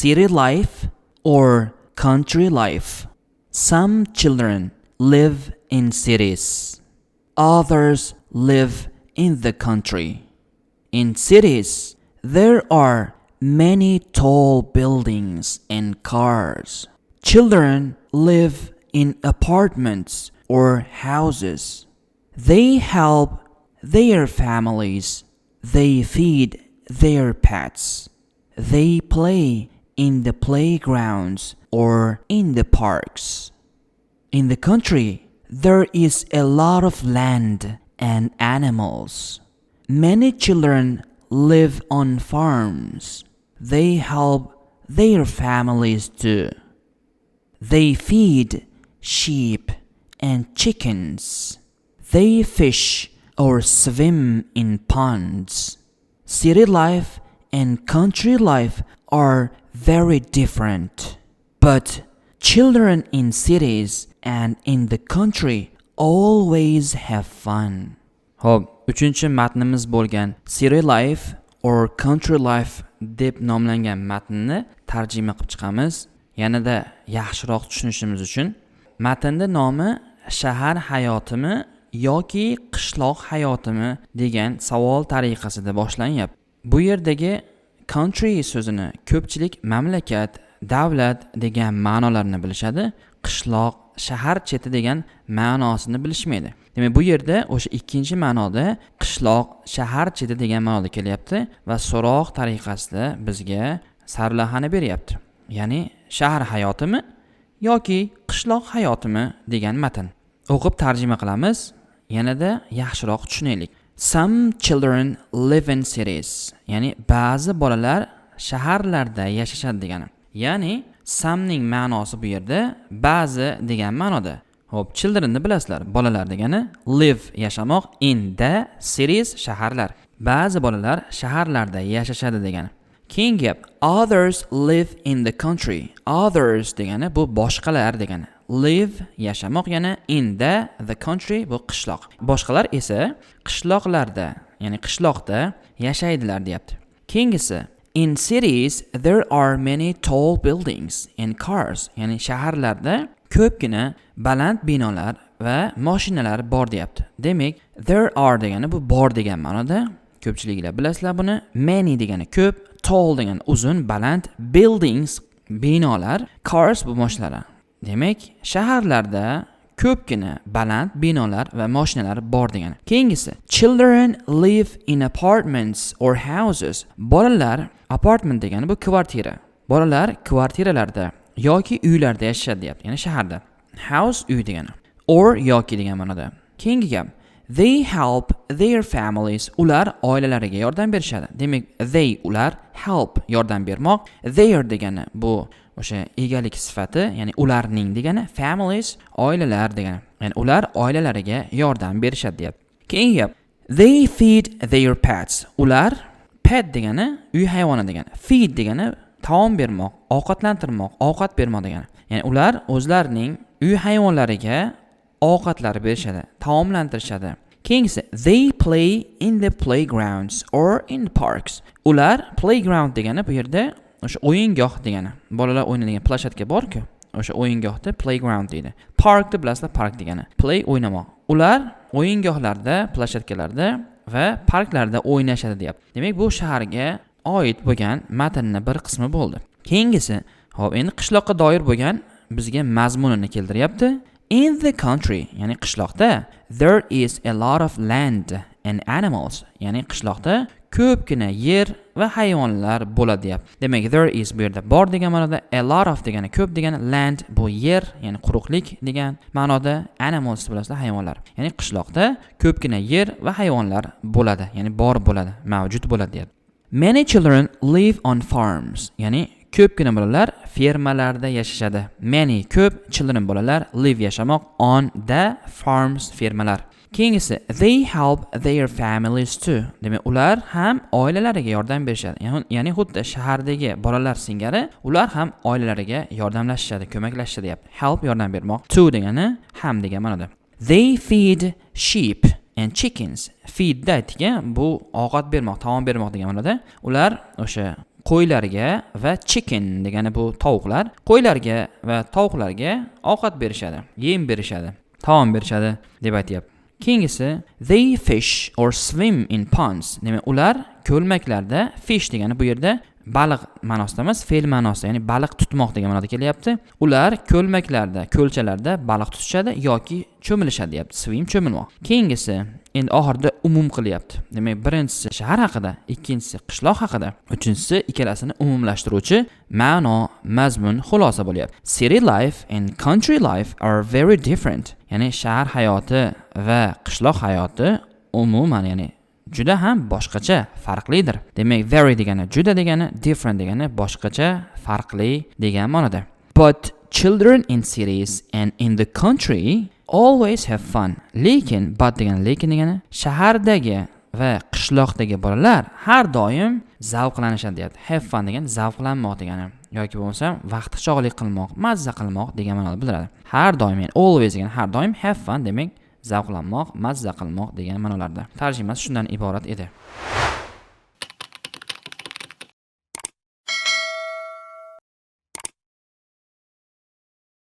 city life or country life. Some children live in cities. Others live in the country. In cities, there are many tall buildings and cars. Children live in apartments or houses. They help their families. They feed their pets. They play in the playgrounds or in the parks. In the country, there is a lot of land and animals. Many children live on farms. They help their families too. They feed sheep and chickens. They fish or swim in ponds. City life and country life are very different. But children in cities and in the country always have fun. Xo'p, 3-matnimiz bo'lgan City life or country life deb nomlangan matnni tarjima qilib chiqamiz. Yanada yaxshiroq tushunishimiz uchun matnning nomi shahar hayotimi yoki qishloq hayotimi degan savol tariqasida boshlanyapti. Bu yerdagi country so'zini ko'pchilik mamlakat, davlat degan ma'nolarni bilishadi. Qishloq, shahar cheti degan ma'nosini bilishmaydi. Demak, bu yerda o'sha ikkinchi ma'noda qishloq, shahar cheti degan ma'noda kelyapti va so'roq tariqasida bizga sarlavhani beryapti. Ya'ni shahar hayotimi yoki qishloq hayotimi degan matn. O'qib tarjima qilamiz, yanada yaxshiroq tushunaylik. Some children live in cities. Ya'ni ba'zi bolalar shaharlarda yashashadi degani. Ya'ni somening ma'nosi bu yerda ba'zi degan ma'noda. Xo'p, childrenni bilasizlar, bolalar degani live yashamoq, in the cities shaharlar. Ba'zi bolalar shaharlarda yashashadi degani. Keyin gap others live in the country. Others degani bu boshqalar degani. Live yashamoq, yana in the country bu qishloq. Boshqalar esa qishloqlarda, ya'ni qishloqda yashaydilar deyapti. Keyingisi in cities there are many tall buildings and cars. Ya'ni shaharlarda ko'pgina baland binolar va mashinalar bor deyapti. Demak, there are degani bu bor degan ma'noda. Ko'pchiliklar bilasizlar buni. Many degani ko'p, tall degani uzun, baland, buildings binolar, cars bu mashinalar. Demak, shaharlarda ko'pgina baland binolar va mashinalar bor degani. Keyingisi children live in apartments or houses. Bolalar, apartment degani bu kvartira. Bolalar kvartiralarda yoki uylarda yashashadi deyapti, ya'ni shaharda. House uy degani. Or yoki degan ma'noda. Keyingi gap they help their families. Ular oilalariga yordam berishadi. Demak, they ular, help yordam bermoq. Their degani bu o'sha egalik sifati, ya'ni ularning degani, families oilalar degani. Ya'ni ular oilalariga yordam berishadi deyapti. Keyingi gap they feed their pets. Ular pet degani uy hayvoni degani. Feed degani taom bermoq, ovqatlantirmoq, ovqat bermoq degani. Ya'ni ular o'zlarining uy hayvonlariga ovqatlar berishadi, taomlantirishadi. Keyingisi they play in the playgrounds or in the parks. Ular playground degani bu yerda o'sha o'yingoh degani. Bolalar o'ynaydigan plashatka bor-ku, o'sha o'yingohda playground deydi. Park deb bilasizlar, park degani play o'ynamoq. Ular o'yingohlarda, plashatkalarda va parklarda o'ynashadi deyapti. Demak, bu shaharga oid bo'lgan matnning bir qismi bo'ldi. Keyingisi, hop, endi qishloqqa doir bo'lgan bizga mazmunini keltiryapti. In the country, ya'ni qishloqda, there is a lot of land and animals. Ya'ni qishloqda ko'pgina yer va hayvonlar bo'ladi deyapti. Demak, there is bu yerda bor degan ma'noda, a lot of degani ko'p degani, land bu yer, ya'ni quruqlik degan ma'noda, animals bilasizlar, hayvonlar. Ya'ni qishloqda ko'pgina yer va hayvonlar bo'ladi, ya'ni bor bo'ladi, mavjud bo'ladi deyapti. Many children live on farms. Ya'ni ko'pgina bolalar fermalarda yashashadi. Many ko'p, children bolalar, live yashamoq, on the farms fermalar. Keyingisi they help their families too. Demak, ular ham oilalariga yordam berishadi. Ya'ni xuddi shahardagi bolalar singari ular ham oilalariga yordamlashishadi, ko'maklashishadi deyapti. Help yordam bermoq, to degani ham degan ma'noda. They feed sheep and chickens. Feed datiga bu ovqat bermoq, taom bermoq degan ma'noda. Ular o'sha qo'ylarga va chicken degani bu tovuqlar, qo'ylarga va tovuqlarga ovqat berishadi, yem berishadi, taom berishadi deb aytayapti. Keyingisi they fish or swim in ponds. Demak, ular ko'lmaklarda, fish degani bu yerda baliq ma'nosida emas, fe'l ma'nosida, ya'ni baliq tutmoq degan ma'noda kelyapti. Ular ko'lmaklarda, ko'lchalarda baliq tutishadi yoki cho'milishadi deyapti. Swim cho'milmoq. Keyingisi endi oxirida umum qilyapti. Demak, birinchisi shahar haqida, ikkinchisi qishloq haqida, uchinchisi ikkalasini umumlashtiruvchi ma'no, mazmun, xulosa bo'lyapti. City life and country life are very different. Ya'ni shahar hayoti va qishloq hayoti umuman, ya'ni juda ham boshqacha, farqlidir. Demak, very degani juda degani, different degani boshqacha, farqli degan ma'noda. But children in cities and in the country always have fun. Lekin, but degani shahardagi va qishloqdagi bolalar har doim zavqlanishadi deyapti. Have fun degani zavqlanmoq degani yoki bo'lmasa vaqti chog'lik qilmoq, mazza qilmoq degan ma'noda bildiradi. Har doim, ya'ni always degani har doim, have fun demak zavqlanmoq, mazza qilmoq degan ma'nolarda. Tarjimasi shundan iborat edi.